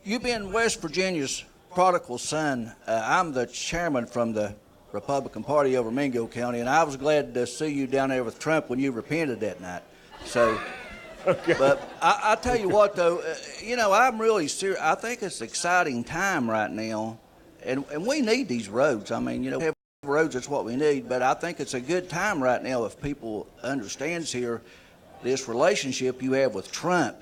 you being West Virginia's prodigal son, I'm the chairman from the Republican Party over Mingo County, and I was glad to see you down there with Trump when you repented that night. So, Okay. but I tell you what, though, you know, I'm really serious. I think it's an exciting time right now, and we need these roads. I mean, you know, roads, that's what we need, but I think it's a good time right now if people understands here this relationship you have with Trump.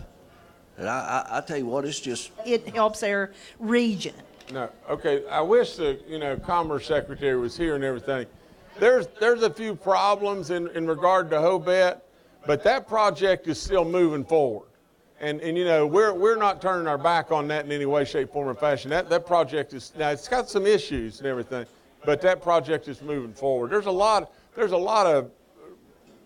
And I tell you what, it's just... It helps our region. No, okay. I wish the Commerce Secretary was here and everything. There's a few problems in regard to Hobet, but that project is still moving forward. And you know, we're not turning our back on that in any way, shape, form, or fashion. That project is, now it's got some issues and everything, but that project is moving forward. There's a lot of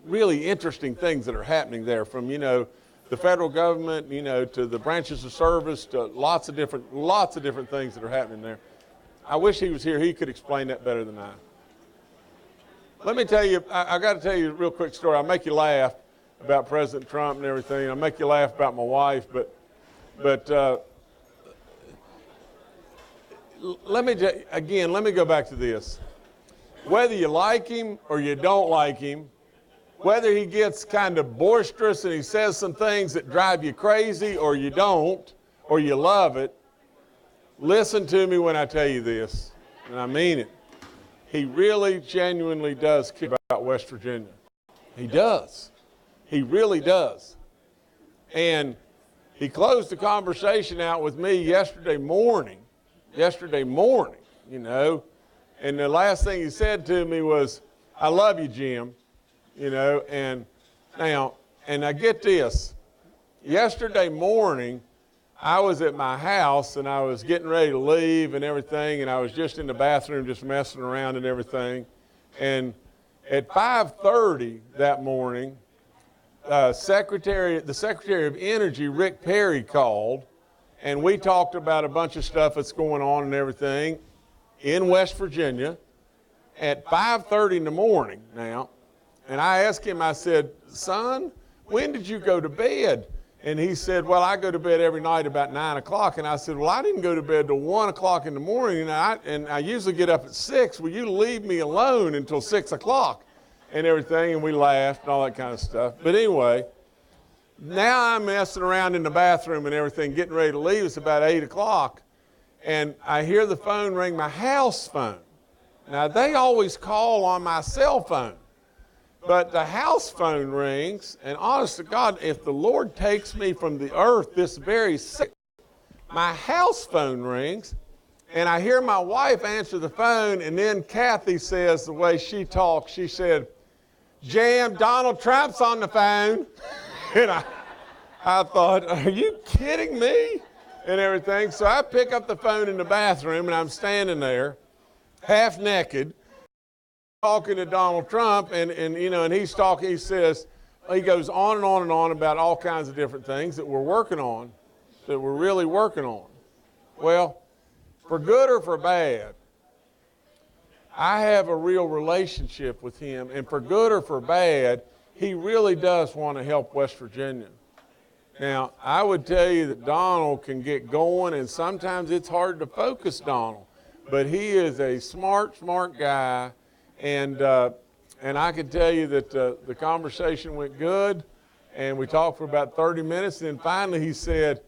really interesting things that are happening there, from the federal government, to the branches of service, to lots of different things that are happening there. I wish he was here. He could explain that better than I. Let me tell you, I got to tell you a real quick story. I'll make you laugh about President Trump and everything. I'll make you laugh about my wife, but let me go back to this. Whether you like him or you don't like him, whether he gets kind of boisterous and he says some things that drive you crazy, or you don't, or you love it, listen to me when I tell you this, and I mean it. He really genuinely does care about West Virginia. He does. He really does. And he closed the conversation out with me yesterday morning, and the last thing he said to me was, "I love you, Jim." And I get this. Yesterday morning, I was at my house and I was getting ready to leave and everything, and I was just in the bathroom just messing around and everything. And at 5:30 that morning, the Secretary of Energy, Rick Perry, called, and we talked about a bunch of stuff that's going on and everything in West Virginia at 5:30 in the morning now. And I asked him, I said, "Son, when did you go to bed?" And he said, "Well, I go to bed every night about 9 o'clock. And I said, "Well, I didn't go to bed till 1 o'clock in the morning, and I usually get up at 6. Will you leave me alone until 6 o'clock? And everything." And we laughed and all that kind of stuff. But anyway, now I'm messing around in the bathroom and everything, getting ready to leave. It's about 8 o'clock. And I hear the phone ring, my house phone. Now, they always call on my cell phone. But the house phone rings, and honest to God, if the Lord takes me from the earth this very second, my house phone rings, and I hear my wife answer the phone, and then Kathy says, the way she talks, she said, "Jam, Donald Trump's on the phone." And I thought, are you kidding me? And everything. So I pick up the phone in the bathroom, and I'm standing there, half naked, talking to Donald Trump, and he's talking. He says, he goes on and on and on about all kinds of different things that we're working on, that we're really working on. Well, For good or for bad, I have a real relationship with him, and for good or for bad, he really does want to help West Virginia. Now, I would tell you that Donald can get going, and sometimes it's hard to focus Donald, but he is a smart guy, and I can tell you that the conversation went good, and we talked for about 30 minutes, and then finally he said,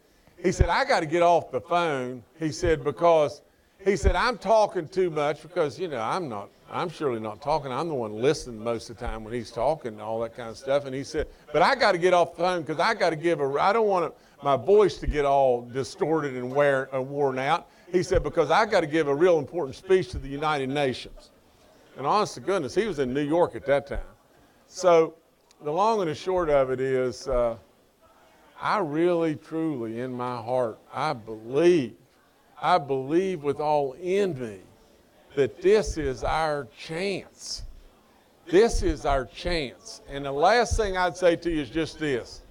I got to get off the phone, he said, because he said, I'm talking too much because, you know, I'm surely not talking. I'm the one listening most of the time when he's talking and all that kind of stuff. And he said, but I got to get off the phone because I got to I don't want my voice to get all distorted and worn out. He said, because I got to give a real important speech to the United Nations. And honest to goodness, he was in New York at that time. So the long and the short of it is, I really, truly, in my heart, I believe with all in me that this is our chance. This is our chance. And the last thing I'd say to you is just this.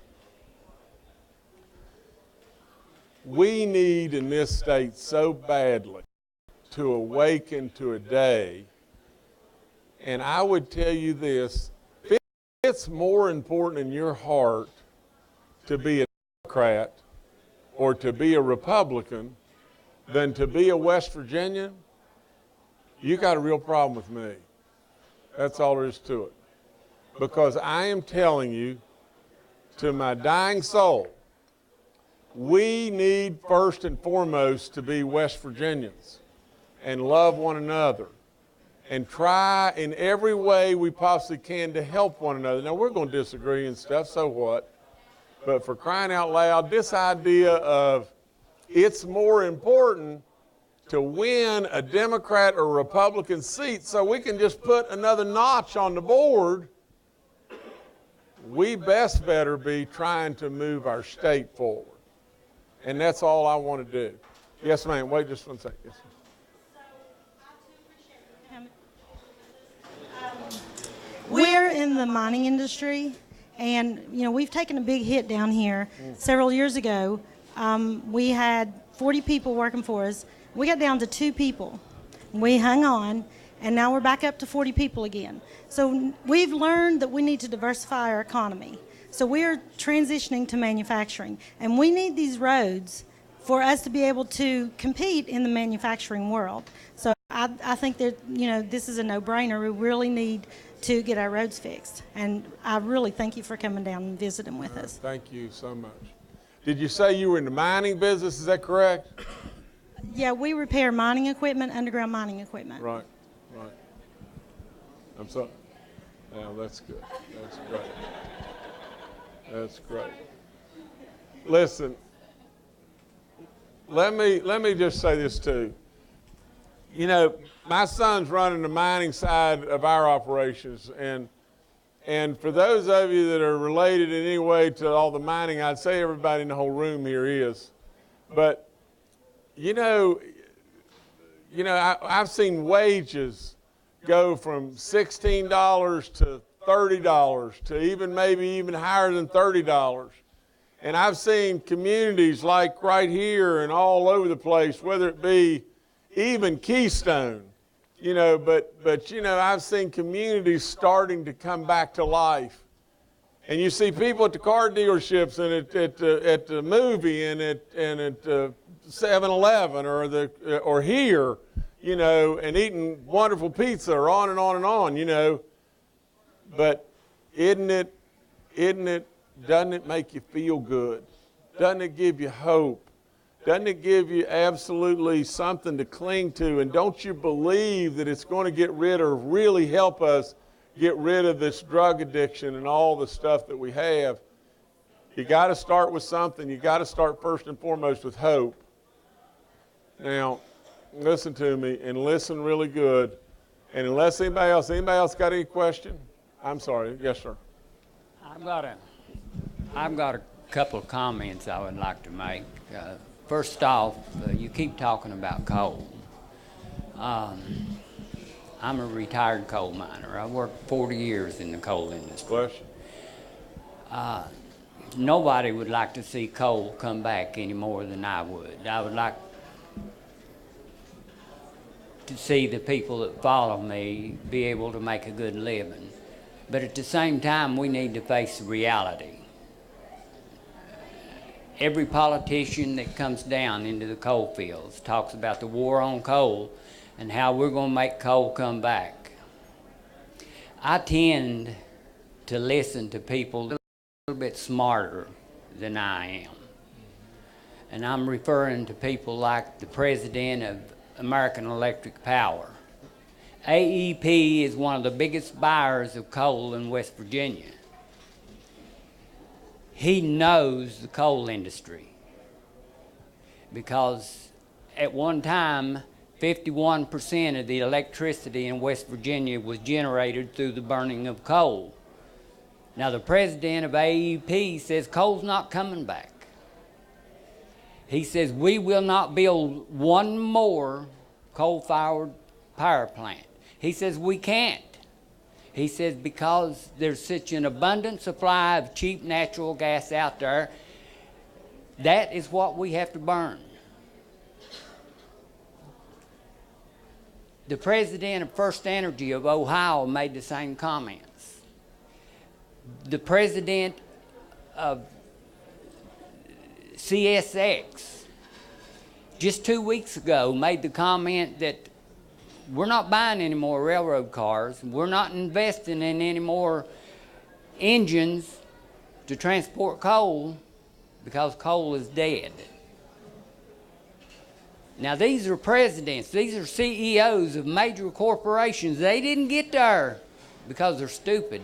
We need in this state so badly to awaken to a day. And I would tell you this, it's more important in your heart to be a Democrat or to be a Republican than to be a West Virginian, you got a real problem with me. That's all there is to it. Because I am telling you, to my dying soul, we need first and foremost to be West Virginians and love one another and try in every way we possibly can to help one another. Now, we're going to disagree and stuff, so what? But for crying out loud, this idea of it's more important to win a Democrat or Republican seat so we can just put another notch on the board, we better be trying to move our state forward. And that's all I want to do. Yes, ma'am. Wait just one second. Yes, we're in the mining industry, and you know we've taken a big hit down here. Several years ago, we had 40 people working for us. We got down to 2 people. We hung on, and now we're back up to 40 people again. So we've learned that we need to diversify our economy. So we're transitioning to manufacturing, and we need these roads for us to be able to compete in the manufacturing world. So I think that, you know, this is a no-brainer. We really need to get our roads fixed, and I really thank you for coming down and visiting with us. thank you so much. Did you say you were in the mining business? Is that correct? Yeah, we repair mining equipment, underground mining equipment. Right. I'm sorry. Yeah, that's good. That's great. That's great. Listen, let me just say this too. You know, my son's running the mining side of our operations, and for those of you that are related in any way to all the mining, I'd say everybody in the whole room here is. But you know, I've seen wages go from $16 to $30 to even higher than $30. And I've seen communities like right here and all over the place, whether it be even Keystone, you know, but you know, I've seen communities starting to come back to life. And you see people at the car dealerships and at the movie and at 7-Eleven or here, you know, and eating wonderful pizza or on and on and on, you know. But doesn't it make you feel good? Doesn't it give you hope? Doesn't it give you absolutely something to cling to? And don't you believe that it's going to get rid or really help us get rid of this drug addiction and all the stuff that we have? You got to start with something. You got to start first and foremost with hope. Now, listen to me and listen really good. And unless anybody else got any question? I'm sorry. Yes, sir. I've got a couple of comments I would like to make. First off, you keep talking about coal. I'm a retired coal miner. I worked 40 years in the coal industry. Question. Nobody would like to see coal come back any more than I would. I would like to see the people that follow me be able to make a good living. But at the same time, we need to face reality. Every politician that comes down into the coal fields talks about the war on coal and how we're going to make coal come back. I tend to listen to people a little bit smarter than I am. And I'm referring to people like the president of American Electric Power. AEP is one of the biggest buyers of coal in West Virginia. He knows the coal industry because at one time, 51% of the electricity in West Virginia was generated through the burning of coal. Now, the president of AEP says coal's not coming back. He says we will not build one more coal-fired power plant. He says we can't. He says because there's such an abundant supply of cheap natural gas out there, that is what we have to burn. The president of First Energy of Ohio made the same comments. The president of CSX just 2 weeks ago made the comment that we're not buying any more railroad cars. We're not investing in any more engines to transport coal because coal is dead. Now, these are presidents. These are CEOs of major corporations. They didn't get there because they're stupid.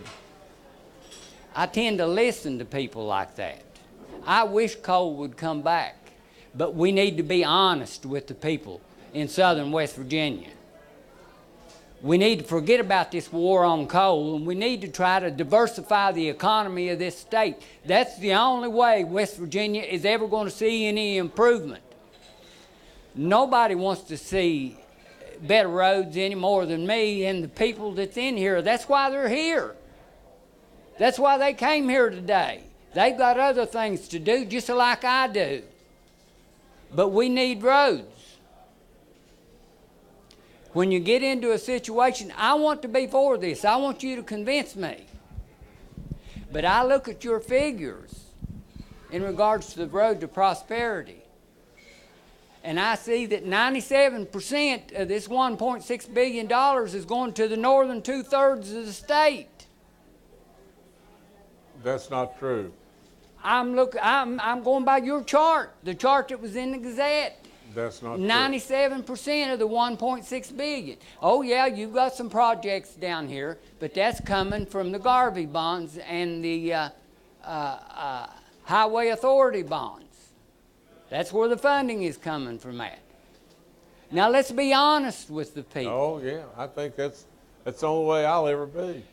I tend to listen to people like that. I wish coal would come back, but we need to be honest with the people in southern West Virginia. We need to forget about this war on coal, and we need to try to diversify the economy of this state. That's the only way West Virginia is ever going to see any improvement. Nobody wants to see better roads any more than me and the people that's in here. That's why they're here. That's why they came here today. They've got other things to do just like I do. But we need roads. When you get into a situation, I want to be for this. I want you to convince me. But I look at your figures in regards to the road to prosperity, and I see that 97% of this $1.6 billion is going to the northern two-thirds of the state. That's not true. I'm going by your chart, the chart that was in the Gazette. That's not true. 97% of the $1.6 billion. Oh yeah, you've got some projects down here, but that's coming from the Garvey bonds and the Highway Authority bonds. That's where the funding is coming from at. Now let's be honest with the people. Oh yeah, I think that's the only way I'll ever be.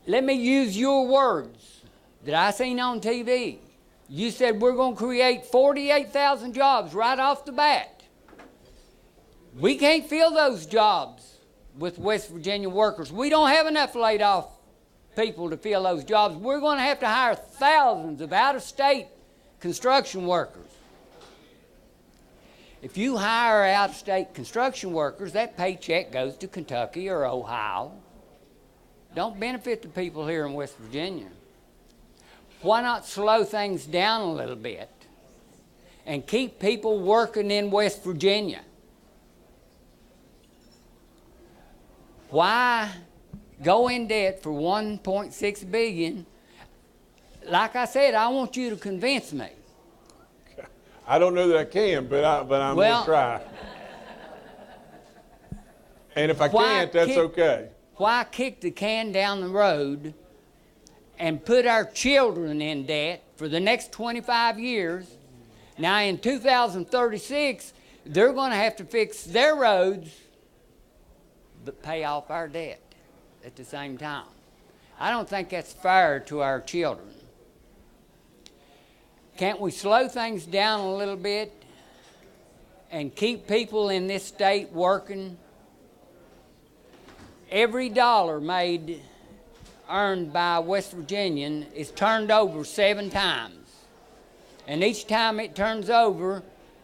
Let me use your words that I seen on TV. You said we're going to create 48,000 jobs right off the bat. We can't fill those jobs with West Virginia workers. We don't have enough laid off people to fill those jobs. We're going to have to hire thousands of out-of-state construction workers. If you hire out-of-state construction workers, that paycheck goes to Kentucky or Ohio. Don't benefit the people here in West Virginia. Why not slow things down a little bit and keep people working in West Virginia? Why go in debt for $1.6 billion? Like I said, I want you to convince me. I don't know that I can, but I'm going to try. And if I can't, that's okay. Why kick the can down the road and put our children in debt for the next 25 years? Now in 2036, they're going to have to fix their roads but pay off our debt at the same time. I don't think that's fair to our children. Can't we slow things down a little bit and keep people in this state working? Every dollar earned by a West Virginian is turned over 7 times. And each time it turns over,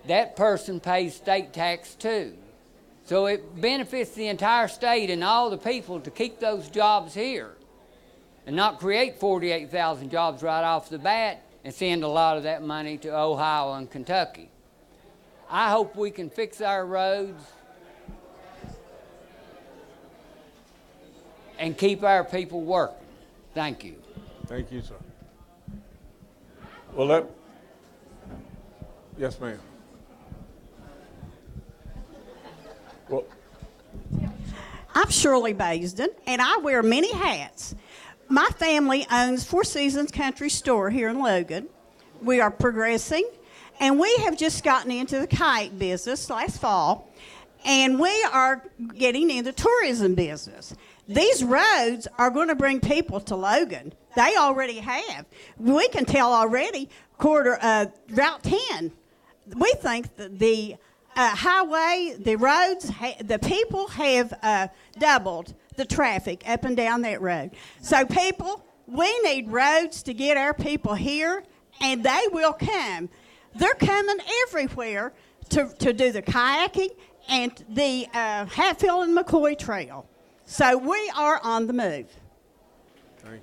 that person pays state tax too. So it benefits the entire state and all the people to keep those jobs here and not create 48,000 jobs right off the bat and send a lot of that money to Ohio and Kentucky. I hope we can fix our roads and keep our people working. Thank you. Thank you, sir. Well, yes, ma'am. Well, I'm Shirley Baisden, and I wear many hats. My family owns Four Seasons Country Store here in Logan. We are progressing, and we have just gotten into the kite business last fall, and we are getting into tourism business. These roads are going to bring people to Logan. They already have. We can tell already, Route 10, we think that the highway, the roads, the people have doubled the traffic up and down that road. So people, we need roads to get our people here, and they will come. They're coming everywhere to do the kayaking and the Hatfield and McCoy Trail. So we are on the move. Thank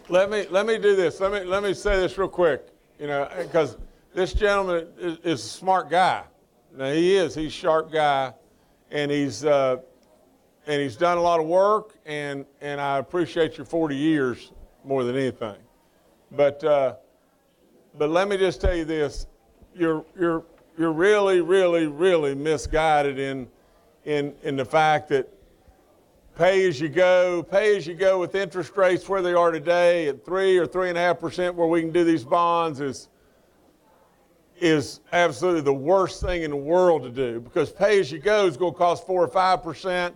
you. Let me do this. Let me say this real quick. You know, because this gentleman is a smart guy. Now he is. He's a sharp guy, and he's done a lot of work. And I appreciate your 40 years more than anything. But let me just tell you this: you're really, really, really misguided in the fact that pay as you go with interest rates where they are today at 3 or 3.5%, where we can do these bonds is absolutely the worst thing in the world to do, because pay as you go is going to cost 4 or 5%,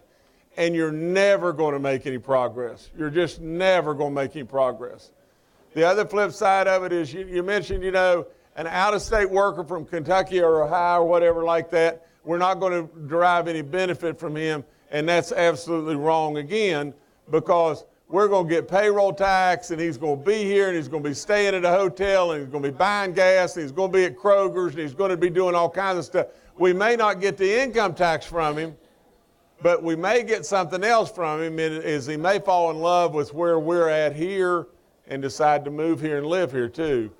and you're never going to make any progress. You're just never going to make any progress. The other flip side of it is you mentioned, you know, an out-of-state worker from Kentucky or Ohio or whatever like that, we're not going to derive any benefit from him, and that's absolutely wrong again, because we're going to get payroll tax, and he's going to be here, and he's going to be staying at a hotel, and he's going to be buying gas, and he's going to be at Kroger's, and he's going to be doing all kinds of stuff. We may not get the income tax from him, but we may get something else from him, is he may fall in love with where we're at here and decide to move here and live here too.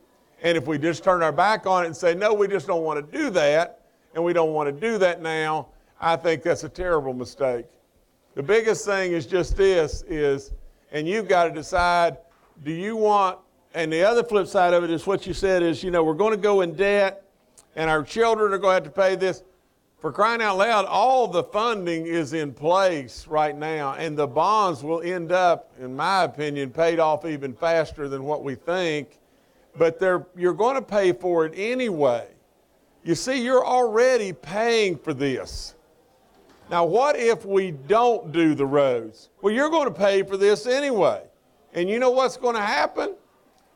And if we just turn our back on it and say, no, we just don't want to do that, and we don't want to do that now, I think that's a terrible mistake. The biggest thing is just this is, and you've got to decide, do you want, and the other flip side of it is what you said is, you know, we're going to go in debt, and our children are going to have to pay this. For crying out loud, all the funding is in place right now, and the bonds will end up, in my opinion, paid off even faster than what we think, but you're going to pay for it anyway. You see, you're already paying for this. Now, what if we don't do the roads? Well, you're going to pay for this anyway. And you know what's going to happen?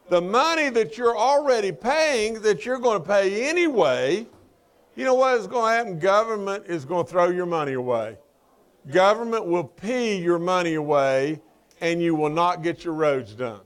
The money that you're already paying, that you're going to pay anyway, you know what is going to happen? Government is going to throw your money away. Government will pee your money away, and you will not get your roads done.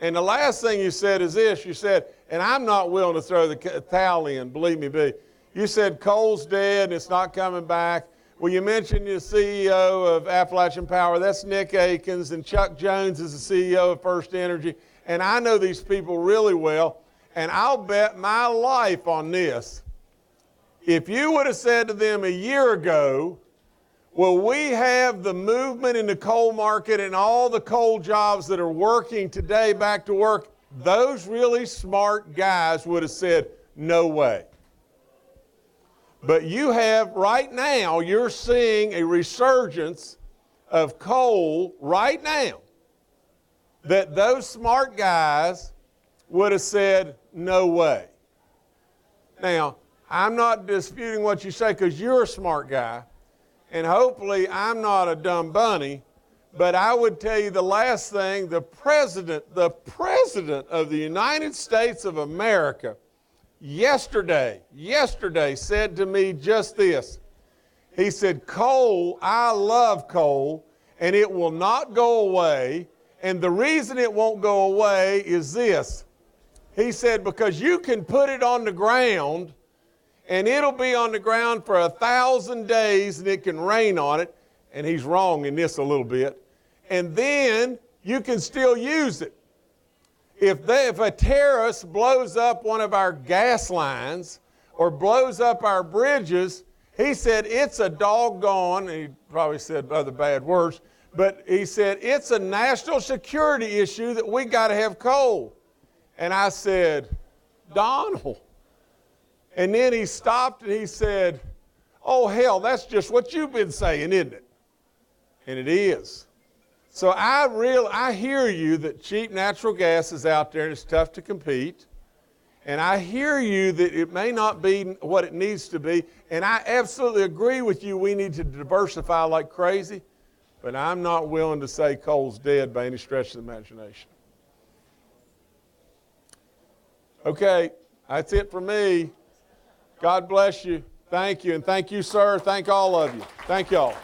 And the last thing you said is this. You said, and I'm not willing to throw the towel in, believe me, B. You said coal's dead and it's not coming back. Well, you mentioned the CEO of Appalachian Power. That's Nick Akins, and Chuck Jones is the CEO of First Energy. And I know these people really well, and I'll bet my life on this. If you would have said to them a year ago, well, we have the movement in the coal market and all the coal jobs that are working today back to work, those really smart guys would have said, no way. But you have, right now, you're seeing a resurgence of coal right now that those smart guys would have said, no way. Now, I'm not disputing what you say because you're a smart guy, and hopefully I'm not a dumb bunny, but I would tell you the last thing, the President of the United States of America yesterday said to me just this. He said, coal, I love coal, and it will not go away, and the reason it won't go away is this. He said, because you can put it on the ground and it'll be on the ground for 1,000 days, and it can rain on it. And he's wrong in this a little bit. And then you can still use it. If a terrorist blows up one of our gas lines or blows up our bridges, he said it's a doggone, and he probably said other bad words, but he said it's a national security issue that we got to have coal. And I said, Donald. And then he stopped and he said, oh, hell, that's just what you've been saying, isn't it? And it is. So I hear you that cheap natural gas is out there and it's tough to compete. And I hear you that it may not be what it needs to be. And I absolutely agree with you, we need to diversify like crazy. But I'm not willing to say coal's dead by any stretch of the imagination. Okay, that's it for me. God bless you. Thank you. And thank you, sir. Thank all of you. Thank y'all.